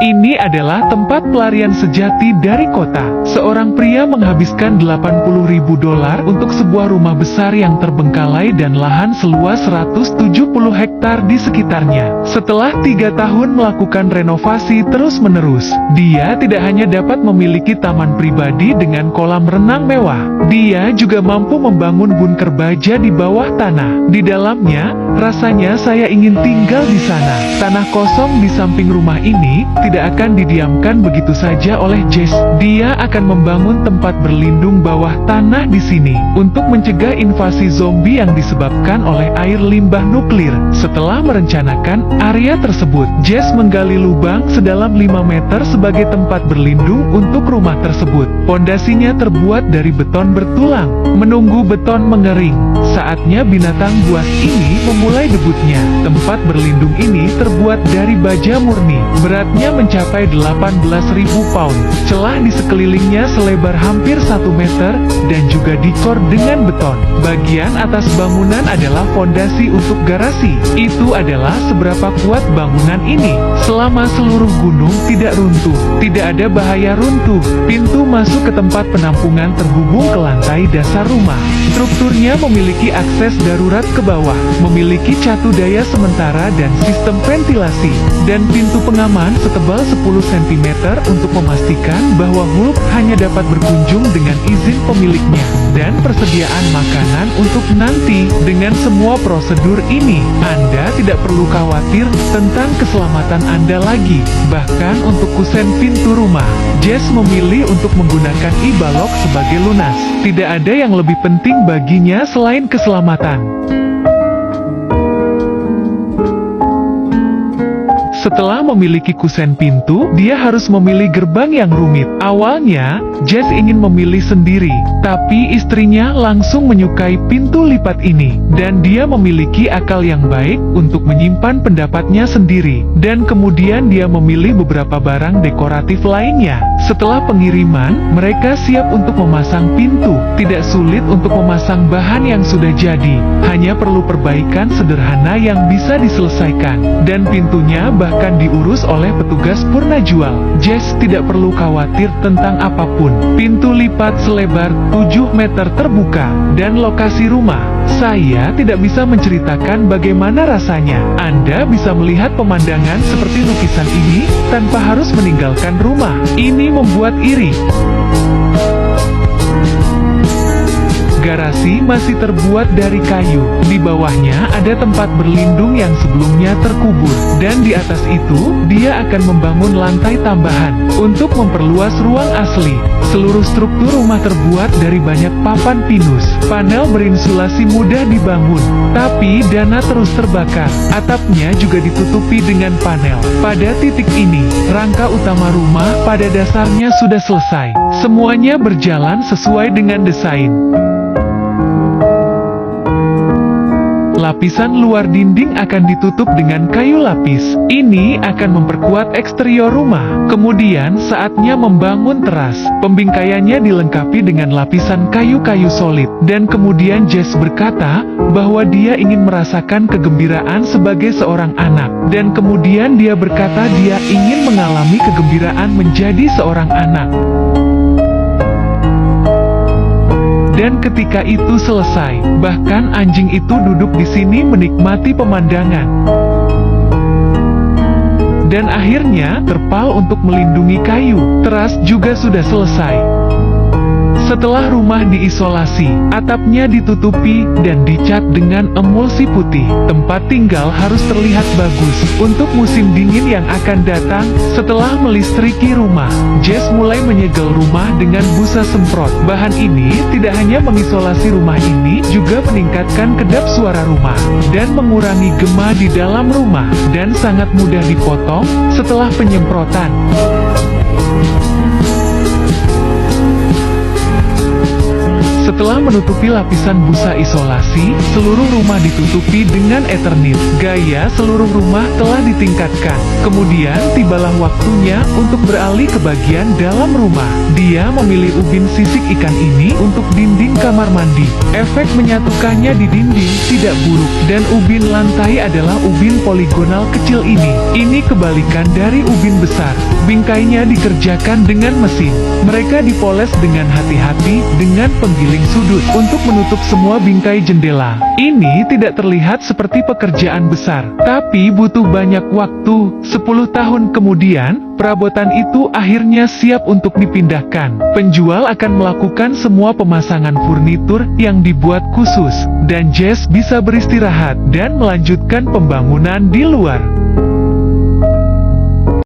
Ini adalah tempat pelarian sejati dari kota. Seorang pria menghabiskan $80.000 untuk sebuah rumah besar yang terbengkalai dan lahan seluas 170 hektar di sekitarnya. Setelah 3 tahun melakukan renovasi terus-menerus, dia tidak hanya dapat memiliki taman pribadi dengan kolam renang mewah, dia juga mampu membangun bunker baja di bawah tanah. Di dalamnya, rasanya saya ingin tinggal di sana. Tanah kosong di samping rumah ini tidak akan didiamkan begitu saja oleh Jess. Dia akan membangun tempat berlindung bawah tanah di sini untuk mencegah invasi zombie yang disebabkan oleh air limbah nuklir. Setelah merencanakan area tersebut, Jess menggali lubang sedalam 5 meter sebagai tempat berlindung untuk rumah tersebut. Pondasinya terbuat dari beton bertulang. Menunggu beton mengering, saatnya binatang buas ini memulai debutnya. Tempat berlindung ini terbuat dari baja murni. Beratnya mencapai 18.000 pound. Celah di sekelilingnya selebar hampir 1 meter dan juga dikor dengan beton. Bagian atas bangunan adalah fondasi untuk garasi. Itu adalah seberapa kuat bangunan ini. Selama seluruh gunung tidak runtuh, tidak ada bahaya runtuh. Pintu masuk ke tempat penampungan terhubung ke lantai dasar rumah. Strukturnya memiliki akses darurat ke bawah, memiliki catu daya sementara dan sistem ventilasi, dan pintu pengaman setebal 10 cm untuk memastikan bahwa Hulk hanya dapat berkunjung dengan izin pemiliknya, dan persediaan makanan untuk nanti. Dengan semua prosedur ini, Anda tidak perlu khawatir tentang keselamatan Anda lagi. Bahkan untuk kusen pintu rumah, Jess memilih untuk menggunakan e-balok sebagai lunas. Tidak ada yang lebih penting baginya selain keselamatan. Setelah memiliki kusen pintu, dia harus memilih gerbang yang rumit. Awalnya, Jess ingin memilih sendiri, tapi istrinya langsung menyukai pintu lipat ini, dan dia memiliki akal yang baik untuk menyimpan pendapatnya sendiri, dan kemudian dia memilih beberapa barang dekoratif lainnya. Setelah pengiriman, mereka siap untuk memasang pintu. Tidak sulit untuk memasang bahan yang sudah jadi, hanya perlu perbaikan sederhana yang bisa diselesaikan, dan pintunya bahkan diurus oleh petugas purna jual. Jess tidak perlu khawatir tentang apapun. Pintu lipat selebar 7 meter terbuka, dan lokasi rumah. Saya tidak bisa menceritakan bagaimana rasanya. Anda bisa melihat pemandangan seperti lukisan ini tanpa harus meninggalkan rumah. Ini membuat iri. Garasi masih terbuat dari kayu. Di bawahnya ada tempat berlindung yang sebelumnya terkubur. Dan di atas itu, dia akan membangun lantai tambahan untuk memperluas ruang asli. Seluruh struktur rumah terbuat dari banyak papan pinus. Panel berinsulasi mudah dibangun, tapi dana terus terbakar. Atapnya juga ditutupi dengan panel. Pada titik ini, rangka utama rumah pada dasarnya sudah selesai. Semuanya berjalan sesuai dengan desain. Lapisan luar dinding akan ditutup dengan kayu lapis. Ini akan memperkuat eksterior rumah. Kemudian saatnya membangun teras. Pembingkaiannya dilengkapi dengan lapisan kayu-kayu solid. Dan kemudian Jess berkata bahwa dia ingin merasakan kegembiraan sebagai seorang anak. Dan kemudian dia berkata dia ingin mengalami kegembiraan menjadi seorang anak. Dan ketika itu selesai, bahkan anjing itu duduk di sini menikmati pemandangan. Dan akhirnya, terpal untuk melindungi kayu teras juga sudah selesai. Setelah rumah diisolasi, atapnya ditutupi dan dicat dengan emulsi putih. Tempat tinggal harus terlihat bagus untuk musim dingin yang akan datang. Setelah melistriki rumah, Jess mulai menyegel rumah dengan busa semprot. Bahan ini tidak hanya mengisolasi rumah ini, juga meningkatkan kedap suara rumah dan mengurangi gema di dalam rumah, dan sangat mudah dipotong setelah penyemprotan. Setelah menutupi lapisan busa isolasi, seluruh rumah ditutupi dengan Eternit. Gaya seluruh rumah telah ditingkatkan. Kemudian tibalah waktunya untuk beralih ke bagian dalam rumah. Dia memilih ubin sisik ikan ini untuk dinding kamar mandi. Efek menyatukannya di dinding tidak buruk, dan ubin lantai adalah ubin poligonal kecil ini. Ini kebalikan dari ubin besar. Bingkainya dikerjakan dengan mesin. Mereka dipoles dengan hati-hati dengan penggiling sudut untuk menutup semua bingkai jendela. Ini tidak terlihat seperti pekerjaan besar, tapi butuh banyak waktu. 10 tahun kemudian, perabotan itu akhirnya siap untuk dipindahkan. Penjual akan melakukan semua pemasangan furnitur yang dibuat khusus, dan Jess bisa beristirahat dan melanjutkan pembangunan di luar.